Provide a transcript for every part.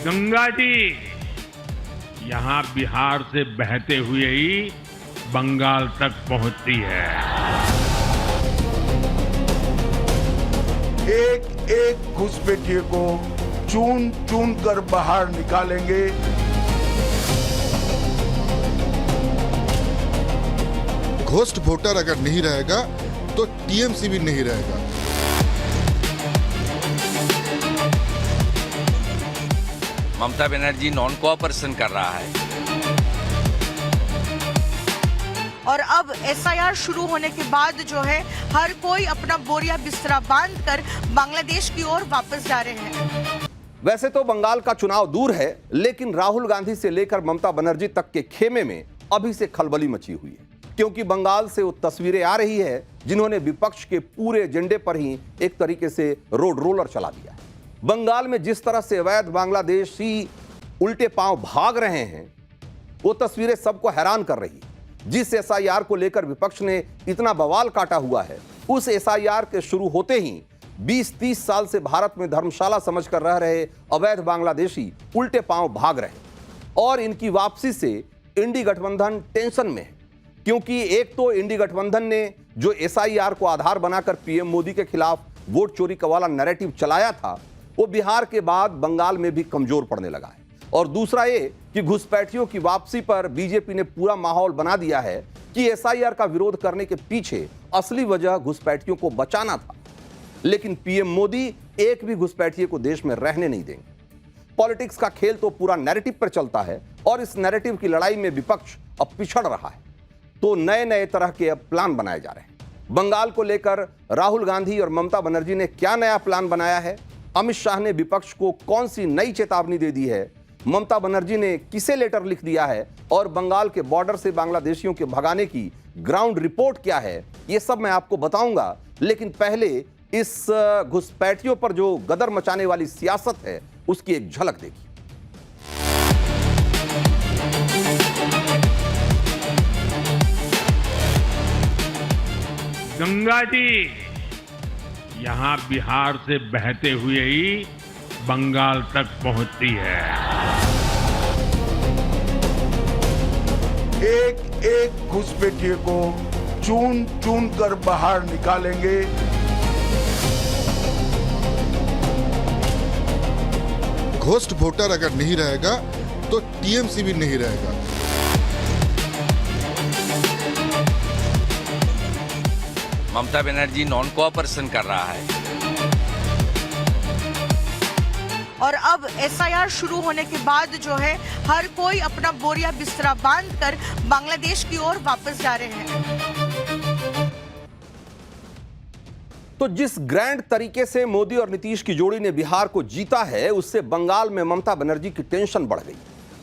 गंगा जी यहाँ बिहार से बहते हुए ही बंगाल तक पहुंचती है। एक एक घुसपैठिए को चुन चुन कर बाहर निकालेंगे। घोस्ट वोटर अगर नहीं रहेगा तो टीएमसी भी नहीं रहेगा। ममता बनर्जी नॉन कोऑपरेशन कर रहा है। और अब एसआईआर शुरू होने के बाद जो है हर कोई अपना बोरिया बिस्तरा बांधकर बांग्लादेश की ओर वापस जा रहे हैं। वैसे तो बंगाल का चुनाव दूर है, लेकिन राहुल गांधी से लेकर ममता बनर्जी तक के खेमे में अभी से खलबली मची हुई है, क्योंकि बंगाल से वो तस्वीरें आ रही है जिन्होंने विपक्ष के पूरे एजेंडे पर ही एक तरीके से रोड रोलर चला दिया है। बंगाल में जिस तरह से अवैध बांग्लादेशी उल्टे पांव भाग रहे हैं, वो तस्वीरें सबको हैरान कर रही है। जिस एसआईआर को लेकर विपक्ष ने इतना बवाल काटा हुआ है, उस एसआईआर के शुरू होते ही 20-30 साल से भारत में धर्मशाला समझकर रह रहे अवैध बांग्लादेशी उल्टे पांव भाग रहे हैं। और इनकी वापसी से इंडी गठबंधन टेंशन में है, क्योंकि एक तो इंडी गठबंधन ने जो एसआईआर को आधार बनाकर पीएम मोदी के खिलाफ वोट चोरी का वाला नैरेटिव चलाया था, वो बिहार के बाद बंगाल में भी कमजोर पड़ने लगा है। और दूसरा ये कि घुसपैठियों की वापसी पर बीजेपी ने पूरा माहौल बना दिया है कि एसआईआर का विरोध करने के पीछे असली वजह घुसपैठियों को बचाना था। लेकिन पीएम मोदी एक भी घुसपैठिए को देश में रहने नहीं देंगे। पॉलिटिक्स का खेल तो पूरा नैरेटिव पर चलता है, और इस नैरेटिव की लड़ाई में विपक्ष अब पिछड़ रहा है। तो नए नए तरह के अब प्लान बनाए जा रहे हैं। बंगाल को लेकर राहुल गांधी और ममता बनर्जी ने क्या नया प्लान बनाया है? अमित शाह ने विपक्ष को कौन सी नई चेतावनी दे दी है? ममता बनर्जी ने किसे लेटर लिख दिया है? और बंगाल के बॉर्डर से बांग्लादेशियों के भगाने की ग्राउंड रिपोर्ट क्या है? ये सब मैं आपको बताऊंगा, लेकिन पहले इस घुसपैठियों पर जो गदर मचाने वाली सियासत है उसकी एक झलक देखिए। गंगा जी यहाँ बिहार से बहते हुए ही बंगाल तक पहुंचती है। एक एक घुसपैठिए को चुन चुन कर बाहर निकालेंगे। घोस्ट वोटर अगर नहीं रहेगा तो टीएमसी भी नहीं रहेगा। ममता बनर्जी नॉन कोऑपरेशन कर रहा है। और अब एसआईआर शुरू होने के बाद जो है हर कोई अपना बोरिया बिस्तरा बांधकर बांग्लादेश की ओर वापस जा रहे हैं। तो जिस ग्रैंड तरीके से मोदी और नीतीश की जोड़ी ने बिहार को जीता है, उससे बंगाल में ममता बनर्जी की टेंशन बढ़ गई,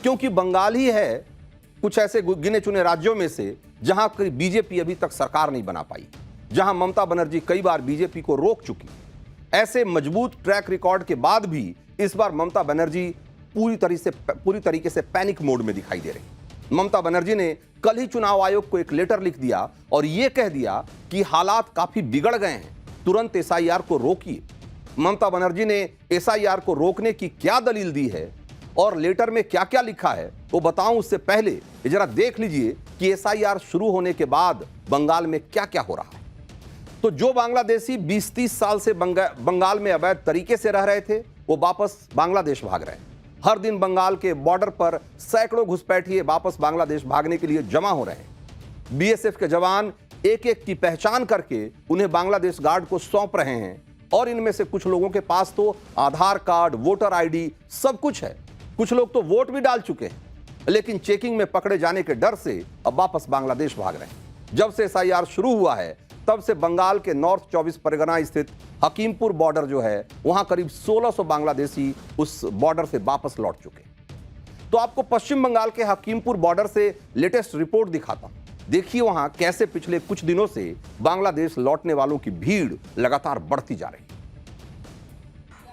क्योंकि बंगाल ही है कुछ ऐसे गिने चुने राज्यों में से जहां बीजेपी अभी तक सरकार नहीं बना पाई, जहां ममता बनर्जी कई बार बीजेपी को रोक चुकी। ऐसे मजबूत ट्रैक रिकॉर्ड के बाद भी इस बार ममता बनर्जी पूरी तरीके से पैनिक मोड में दिखाई दे रही। ममता बनर्जी ने कल ही चुनाव आयोग को एक लेटर लिख दिया और यह कह दिया कि हालात काफी बिगड़ गए हैं, तुरंत एसआईआर को रोकिए। ममता बनर्जी ने एसआईआर को रोकने की क्या दलील दी है और लेटर में क्या क्या लिखा है वो बताऊं, उससे पहले जरा देख लीजिए कि एसआईआर शुरू होने के बाद बंगाल में क्या क्या हो रहा है। तो जो बांग्लादेशी 20-30 साल से बंगाल में अवैध तरीके से रह रहे थे, वो वापस बांग्लादेश भाग रहे हैं। हर दिन बंगाल के बॉर्डर पर सैकड़ों घुसपैठिए वापस बांग्लादेश भागने के लिए जमा हो रहे हैं। बीएसएफ के जवान एक एक की पहचान करके उन्हें बांग्लादेश गार्ड को सौंप रहे हैं, और इनमें से कुछ लोगों के पास तो आधार कार्ड, वोटर आईडी सब कुछ है। कुछ लोग तो वोट भी डाल चुके हैं, लेकिन चेकिंग में पकड़े जाने के डर से अब वापस बांग्लादेश भाग रहे हैं। जब से एसआईआर शुरू हुआ है, तब से बंगाल के नॉर्थ 24 परगना स्थित हकीमपुर बॉर्डर जो है, वहां करीब 1600 बांग्लादेशी उस बॉर्डर से वापस लौट चुके। तो आपको पश्चिम बंगाल के हकीमपुर बॉर्डर से लेटेस्ट रिपोर्ट दिखाता हूं। देखिए वहां कैसे पिछले कुछ दिनों से बांग्लादेश लौटने वालों की भीड़ लगातार बढ़ती जा रही है।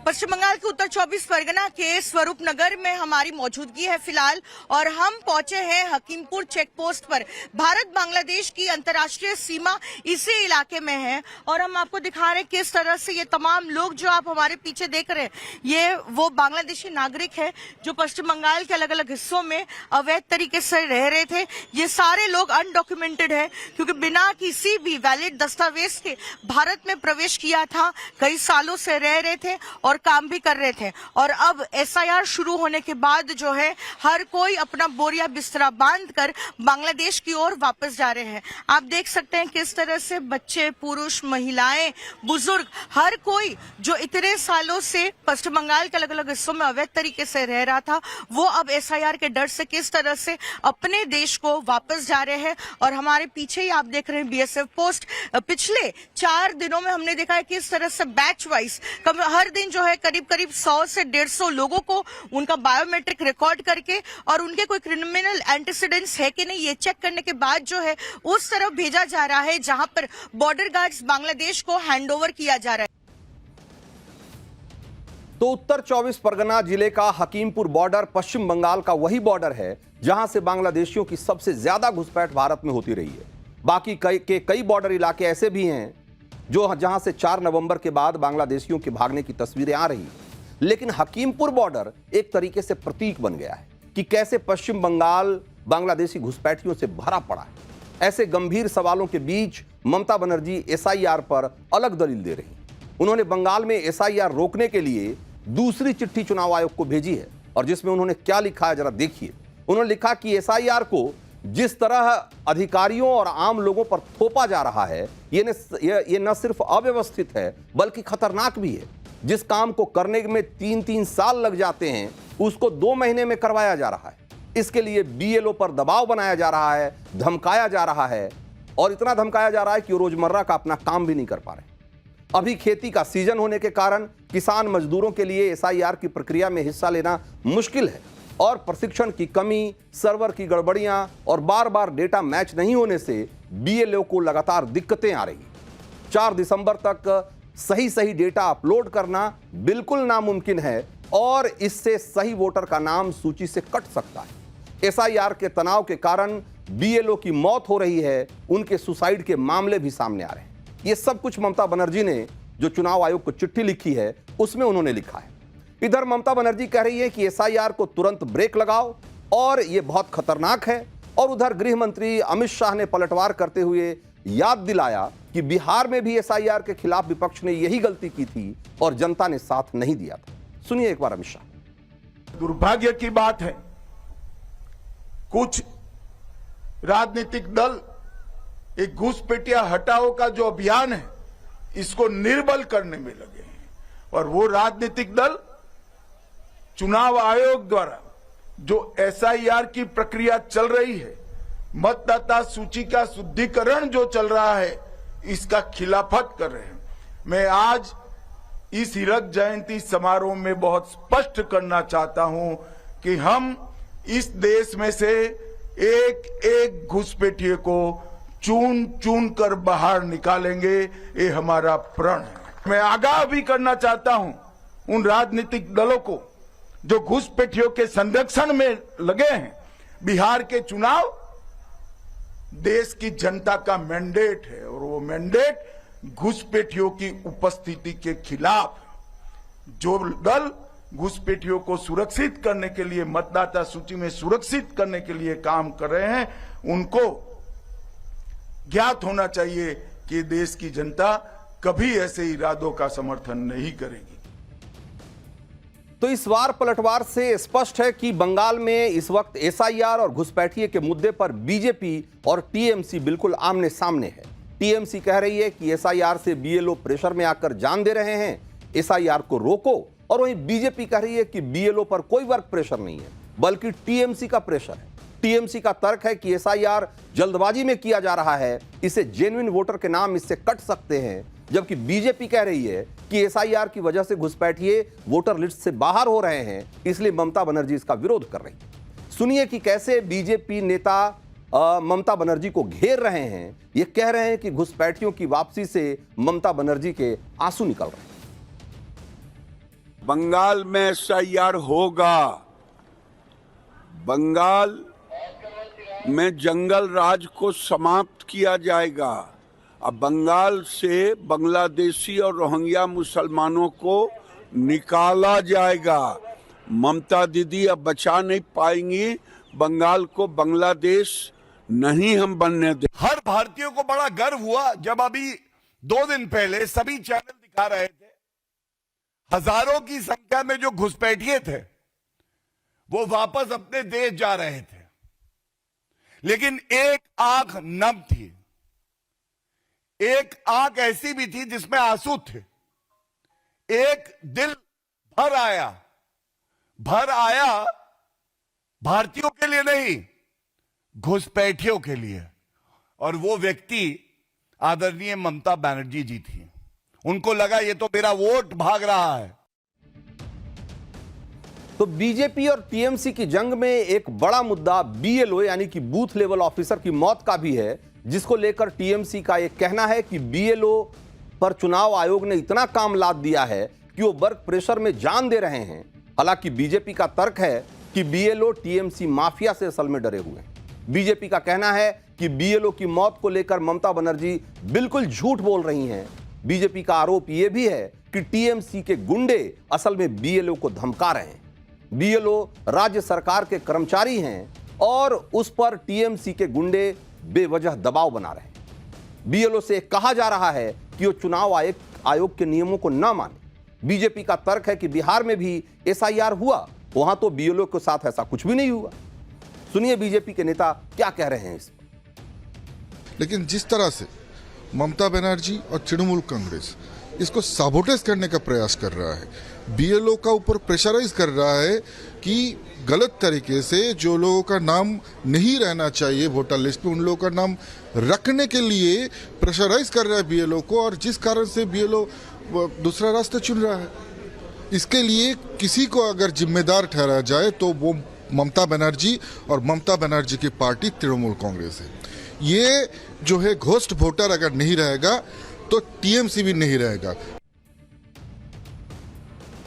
पश्चिम बंगाल के उत्तर 24 परगना के स्वरूप नगर में हमारी मौजूदगी है फिलहाल, और हम पहुंचे हैं हकीमपुर चेक पोस्ट पर। भारत बांग्लादेश की अंतर्राष्ट्रीय सीमा इसी इलाके में है और हम आपको दिखा रहे हैं किस तरह से ये तमाम लोग जो आप हमारे पीछे देख रहे हैं, ये वो बांग्लादेशी नागरिक है जो पश्चिम बंगाल के अलग अलग हिस्सों में अवैध तरीके से रह रहे थे। ये सारे लोग अनडॉक्यूमेंटेड है क्योंकि बिना किसी भी वैलिड दस्तावेज के भारत में प्रवेश किया था, कई सालों से रह रहे थे और काम भी कर रहे थे। और अब एसआईआर शुरू होने के बाद जो है हर कोई अपना बोरिया बिस्तरा बांध कर बांग्लादेश की ओर वापस जा रहे हैं। आप देख सकते हैं किस तरह से बच्चे, पुरुष, महिलाएं, बुजुर्ग, हर कोई जो इतने सालों से पश्चिम बंगाल के अलग अलग हिस्सों में अवैध तरीके से रह रहा था, वो अब एसआईआर के डर से किस तरह से अपने देश को वापस जा रहे हैं। और हमारे पीछे ही आप देख रहे हैं बीएसएफ पोस्ट। पिछले 4 दिनों में हमने देखा है किस तरह से बैच वाइज हर दिन जो है करीब करीब 100 से 150 लोगों को उनका बायोमेट्रिक रिकॉर्ड करके और उनके कोई क्रिमिनल एंटीसीडेंट्स है कि नहीं ये चेक करने के बाद जो है उस तरफ भेजा जा रहा है जहां पर बॉर्डर गार्ड्स बांग्लादेश को हैंडओवर किया जा रहा है। तो उत्तर 24 परगना जिले का हकीमपुर बॉर्डर पश्चिम बंगाल का वही बॉर्डर है जहां से बांग्लादेशियों की सबसे ज्यादा घुसपैठ भारत में होती रही है। बाकी कई बॉर्डर इलाके ऐसे भी हैं जो जहां से 4 नवंबर के बाद बांग्लादेशियों के भागने की तस्वीरें आ रही हैं। लेकिन हकीमपुर बॉर्डर एक तरीके से प्रतीक बन गया है कि कैसे पश्चिम बंगाल बांग्लादेशी घुसपैठियों से भरा पड़ा है। ऐसे गंभीर सवालों के बीच ममता बनर्जी एसआईआर पर अलग दलील दे रही हैं। उन्होंने बंगाल में एसआईआर रोकने के लिए दूसरी चिट्ठी चुनाव आयोग को भेजी है और जिसमें उन्होंने क्या लिखा है जरा देखिए। उन्होंने लिखा कि एसआईआर को जिस तरह अधिकारियों और आम लोगों पर थोपा जा रहा है ये न सिर्फ अव्यवस्थित है बल्कि खतरनाक भी है। जिस काम को करने में 3-3 साल लग जाते हैं उसको 2 महीने में करवाया जा रहा है। इसके लिए बीएलओ पर दबाव बनाया जा रहा है, धमकाया जा रहा है और इतना धमकाया जा रहा है कि वो रोजमर्रा का अपना काम भी नहीं कर पा रहे। अभी खेती का सीजन होने के कारण किसान मजदूरों के लिए एसआईआर की प्रक्रिया में हिस्सा लेना मुश्किल है और प्रशिक्षण की कमी, सर्वर की गड़बड़ियां और बार बार डेटा मैच नहीं होने से बीएलओ को लगातार दिक्कतें आ रही। 4 दिसंबर तक सही डेटा अपलोड करना बिल्कुल नामुमकिन है और इससे सही वोटर का नाम सूची से कट सकता है। एसआईआर के तनाव के कारण बीएलओ की मौत हो रही है, उनके सुसाइड के मामले भी सामने आ रहे हैं। ये सब कुछ ममता बनर्जी ने जो चुनाव आयोग को चिट्ठी लिखी है उसमें उन्होंने लिखा है। इधर ममता बनर्जी कह रही है कि एसआईआर को तुरंत ब्रेक लगाओ और यह बहुत खतरनाक है, और उधर गृह मंत्री अमित शाह ने पलटवार करते हुए याद दिलाया कि बिहार में भी एसआईआर के खिलाफ विपक्ष ने यही गलती की थी और जनता ने साथ नहीं दिया था। सुनिए एक बार अमित शाह। दुर्भाग्य की बात है कुछ राजनीतिक दल एक घुसपैठिया हटाओ का जो अभियान है इसको निर्बल करने में लगे हैं और वो राजनीतिक दल चुनाव आयोग द्वारा जो एसआईआर की प्रक्रिया चल रही है, मतदाता सूची का शुद्धिकरण जो चल रहा है, इसका खिलाफत कर रहे हैं। मैं आज इस हीरक जयंती समारोह में बहुत स्पष्ट करना चाहता हूं कि हम इस देश में से एक एक घुसपैठिए को चुन चुन कर बाहर निकालेंगे, ये हमारा प्रण है। मैं आगाह भी करना चाहता हूं उन राजनीतिक दलों को जो घुसपैठियों के संरक्षण में लगे हैं। बिहार के चुनाव देश की जनता का मैंडेट है और वो मैंडेट घुसपैठियों की उपस्थिति के खिलाफ। जो दल घुसपैठियों को सुरक्षित करने के लिए, मतदाता सूची में सुरक्षित करने के लिए काम कर रहे हैं, उनको ज्ञात होना चाहिए कि देश की जनता कभी ऐसे इरादों का समर्थन नहीं करेगी। तो इस बार पलटवार से स्पष्ट है कि बंगाल में इस वक्त एसआईआर और घुसपैठिए के मुद्दे पर बीजेपी और टीएमसी बिल्कुल आमने सामने है। टीएमसी कह रही है कि एसआईआर से बीएलओ प्रेशर में आकर जान दे रहे हैं, एसआईआर को रोको, और वहीं बीजेपी कह रही है कि बीएलओ पर कोई वर्क प्रेशर नहीं है बल्कि टीएमसी का प्रेशर है। टीएमसी का तर्क है कि एसआईआर जल्दबाजी में किया जा रहा है, इसे जेन्युइन वोटर के नाम इससे कट सकते हैं, जबकि बीजेपी कह रही है कि एसआईआर की वजह से घुसपैठिए वोटर लिस्ट से बाहर हो रहे हैं, इसलिए ममता बनर्जी इसका विरोध कर रही है। सुनिए कि कैसे बीजेपी नेता ममता बनर्जी को घेर रहे हैं। ये कह रहे हैं कि घुसपैठियों की वापसी से ममता बनर्जी के आंसू निकल रहे हैं। बंगाल में एसआईआर होगा। बंगाल में जंगल राज को समाप्त किया जाएगा। अब बंगाल से बांग्लादेशी और रोहिंग्या मुसलमानों को निकाला जाएगा। ममता दीदी अब बचा नहीं पाएंगी बंगाल को। बांग्लादेश नहीं हम बनने दे। हर भारतीय को बड़ा गर्व हुआ जब अभी 2 दिन पहले सभी चैनल दिखा रहे थे, हजारों की संख्या में जो घुसपैठिए थे वो वापस अपने देश जा रहे थे, लेकिन एक आंख नम थी, एक आंख ऐसी भी थी जिसमें आंसू थे, एक दिल भर आया भारतीयों के लिए नहीं, घुसपैठियों के लिए। और वो व्यक्ति आदरणीय ममता बनर्जी जी थी। उनको लगा ये तो मेरा वोट भाग रहा है। तो बीजेपी और टीएमसी की जंग में एक बड़ा मुद्दा बीएलओ यानी कि बूथ लेवल ऑफिसर की मौत का भी है, जिसको लेकर टीएमसी का यह कहना है कि बीएलओ पर चुनाव आयोग ने इतना काम लाद दिया है कि वो वर्क प्रेशर में जान दे रहे हैं। हालांकि बीजेपी का तर्क है कि बीएलओ टीएमसी माफिया से असल में डरे हुए हैं। बीजेपी का कहना है कि बीएलओ की मौत को लेकर ममता बनर्जी बिल्कुल झूठ बोल रही हैं। बीजेपी का आरोप यह भी है कि टीएमसी के गुंडे असल में बीएलओ को धमका रहे हैं। बीएलओ राज्य सरकार के कर्मचारी हैं और उस पर टीएमसी के गुंडे बेवजह दबाव बना रहे हैं। बीएलओ से कहा जा रहा है कि वो चुनाव आयोग के नियमों को न माने। बीजेपी का तर्क है कि बिहार में भी एसआईआर हुआ, वहां तो बीएलओ के साथ ऐसा कुछ भी नहीं हुआ। सुनिए बीजेपी के नेता क्या कह रहे हैं इस पर। लेकिन जिस तरह से ममता बनर्जी और तृणमूल कांग्रेस इसको साबोटेज करने का प्रयास कर रहा है, बीएलओ का ऊपर प्रेशराइज कर रहा है कि गलत तरीके से जो लोगों का नाम नहीं रहना चाहिए वोटर लिस्ट में, उन लोगों का नाम रखने के लिए प्रेशराइज कर रहा है बीएलओ को, और जिस कारण से बीएलओ दूसरा रास्ता चुन रहा है। इसके लिए किसी को अगर जिम्मेदार ठहराया जाए तो वो ममता बनर्जी और ममता बनर्जी की पार्टी तृणमूल कांग्रेस है। ये जो है घोस्ट वोटर अगर नहीं रहेगा तो टीएमसी भी नहीं रहेगा।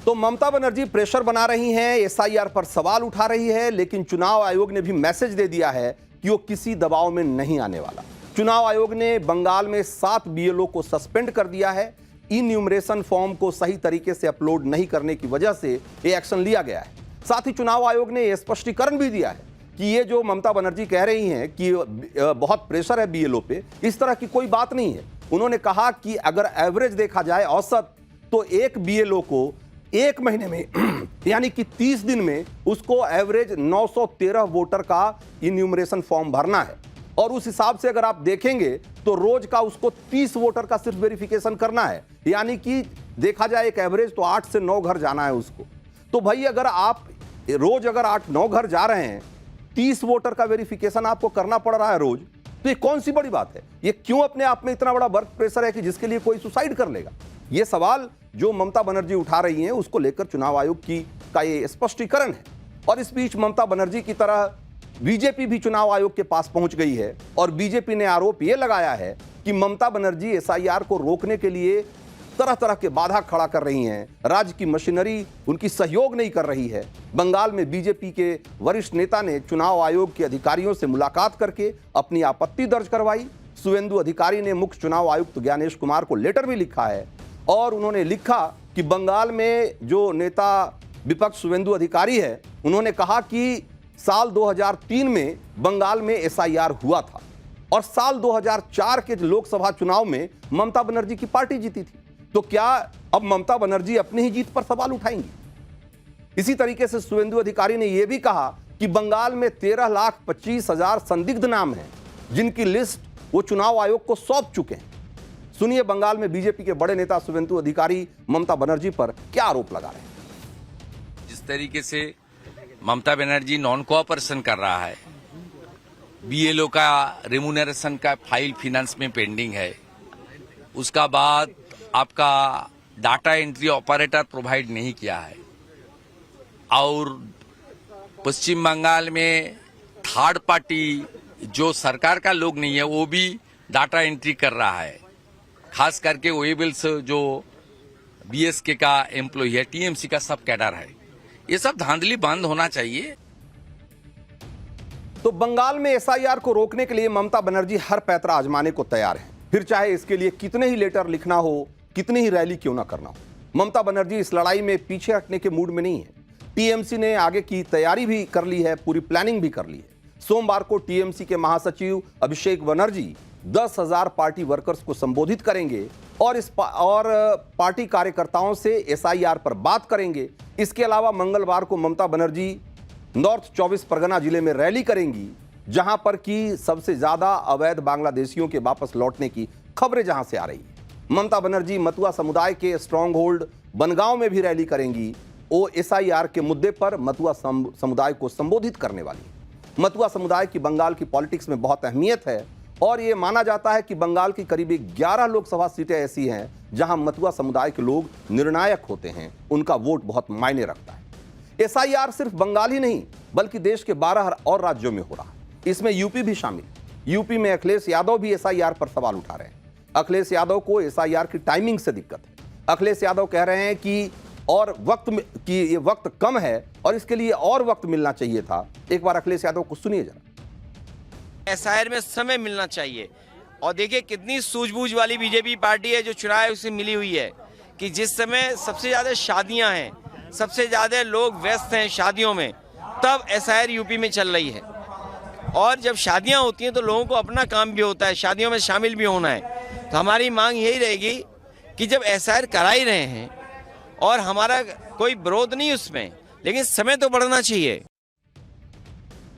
तो ममता बनर्जी प्रेशर बना रही हैं, एसआईआर पर सवाल उठा रही है, लेकिन चुनाव आयोग ने भी मैसेज दे दिया है कि वो किसी दबाव में नहीं आने वाला। चुनाव आयोग ने बंगाल में 7 बीएलओ को सस्पेंड कर दिया है। इन्यूमरेशन फॉर्म को सही तरीके से अपलोड नहीं करने की वजह से ये एक्शन लिया गया है। साथ ही चुनाव आयोग ने यह स्पष्टीकरण भी दिया है कि ये जो ममता बनर्जी कह रही हैं कि बहुत प्रेशर है बीएलओ पे, इस तरह की कोई बात नहीं है। उन्होंने कहा कि अगर एवरेज देखा जाए औसत, तो एक बीएलओ को 1 महीने में यानी कि 30 दिन में उसको एवरेज 913 वोटर का इन्यूमरेशन फॉर्म भरना है। और उस हिसाब से अगर आप देखेंगे तो रोज का उसको 30 वोटर का सिर्फ वेरिफिकेशन करना है, यानी कि देखा जाए एक एवरेज तो 8 से 9 घर जाना है उसको। तो भाई अगर आप रोज अगर 8-9 घर जा रहे हैं, 30 वोटर का वेरिफिकेशन आपको करना पड़ रहा है रोज, तो ये कौन सी बड़ी बात है? ये क्यों अपने आप में इतना बड़ा वर्क प्रेशर है कि जिसके लिए कोई सुसाइड कर लेगा? ये सवाल जो ममता बनर्जी उठा रही हैं उसको लेकर चुनाव आयोग का ये स्पष्टीकरण है। और इस बीच ममता बनर्जी की तरह बीजेपी भी चुनाव आयोग के पास पहुंच गई है और बीजेपी ने आरोप यह लगाया है कि ममता बनर्जी एसआईआर को रोकने के लिए तरह तरह के बाधा खड़ा कर रही हैं। राज्य की मशीनरी उनकी सहयोग नहीं कर रही है। बंगाल में बीजेपी के वरिष्ठ नेता ने चुनाव आयोग के अधिकारियों से मुलाकात करके अपनी आपत्ति दर्ज करवाई। शुवेंदु अधिकारी ने मुख्य चुनाव आयुक्त ज्ञानेश कुमार को लेटर भी लिखा है और उन्होंने लिखा कि बंगाल में जो नेता विपक्ष शुवेंदु अधिकारी है, उन्होंने कहा कि साल 2003 में बंगाल में एसआईआर हुआ था और साल 2004 के लोकसभा चुनाव में ममता बनर्जी की पार्टी जीती थी। तो क्या अब ममता बनर्जी अपनी ही जीत पर सवाल उठाएंगी? इसी तरीके से शुवेंदु अधिकारी ने यह भी कहा कि बंगाल में 13,25,000 संदिग्ध नाम हैं जिनकी लिस्ट वो चुनाव आयोग को सौंप चुके हैं। सुनिए बंगाल में बीजेपी के बड़े नेता शुवेंदु अधिकारी ममता बनर्जी पर क्या आरोप लगा रहे हैं। जिस तरीके से ममता बनर्जी नॉन कोऑपरेशन कर रहा है, बीएलओ का रेम्यूनरेशन का फाइल फाइनेंस में पेंडिंग है, उसका बाद आपका डाटा एंट्री ऑपरेटर प्रोवाइड नहीं किया है, और पश्चिम बंगाल में थर्ड पार्टी जो सरकार का लोग नहीं है वो भी डाटा एंट्री कर रहा है। खास करके वेबल्स जो बीएसके का एम्प्लॉय है, टीएमसी का सब कैडर है। ये सब धांधली बंद होना चाहिए। तो बंगाल में एसआईआर को रोकने के लिए ममता बनर्जी हर पैतरा आजमाने को तैयार है, फिर चाहे इसके लिए कितने ही लेटर लिखना हो, कितनी ही रैली क्यों ना करना हो। ममता बनर्जी इस लड़ाई में पीछे हटने के मूड में नहीं है। टीएमसी ने आगे की तैयारी भी कर ली है, पूरी प्लानिंग भी कर ली है। सोमवार को टीएमसी के महासचिव अभिषेक बनर्जी 10,000 पार्टी वर्कर्स को संबोधित करेंगे और पार्टी कार्यकर्ताओं से एसआईआर पर बात करेंगे। इसके अलावा मंगलवार को ममता बनर्जी नॉर्थ 24 परगना जिले में रैली करेंगी, जहां पर की सबसे ज्यादा अवैध बांग्लादेशियों के वापस लौटने की खबरें जहां से आ रही है। ममता बनर्जी मतुआ समुदाय के स्ट्रॉन्ग होल्ड बनगांव में भी रैली करेंगी। वो एसआईआर के मुद्दे पर मतुआ समुदाय को संबोधित करने वाली है। मतुआ समुदाय की बंगाल की पॉलिटिक्स में बहुत अहमियत है और यह माना जाता है कि बंगाल की करीब 11 लोकसभा सीटें ऐसी हैं जहां मतुआ समुदाय के लोग निर्णायक होते हैं, उनका वोट बहुत मायने रखता है। एसआईआर सिर्फ बंगाल ही नहीं बल्कि देश के 12 और राज्यों में हो रहा है। इसमें यूपी भी शामिल। यूपी में अखिलेश यादव भी एसआईआर पर सवाल उठा रहे हैं। अखिलेश यादव को एसआईआर की टाइमिंग से दिक्कत है। अखिलेश यादव कह रहे हैं कि ये वक्त कम है और इसके लिए और वक्त मिलना चाहिए था। एक बार अखिलेश यादव को सुनिए जरा। एसआईआर में समय मिलना चाहिए। और देखिए कितनी सूझबूझ वाली बीजेपी पार्टी है जो चुनाव उससे मिली हुई है कि जिस समय सबसे ज्यादा शादियां हैं, सबसे ज्यादा लोग व्यस्त हैं शादियों में, तब एसआईआर यूपी में चल रही है। और जब शादियां होती हैं तो लोगों को अपना काम भी होता है, शादियों में शामिल भी होना है। तो हमारी मांग यही रहेगी कि जब एसआईआर करा ही रहे हैं और हमारा कोई विरोध नहीं उसमें, लेकिन समय तो बढ़ना चाहिए।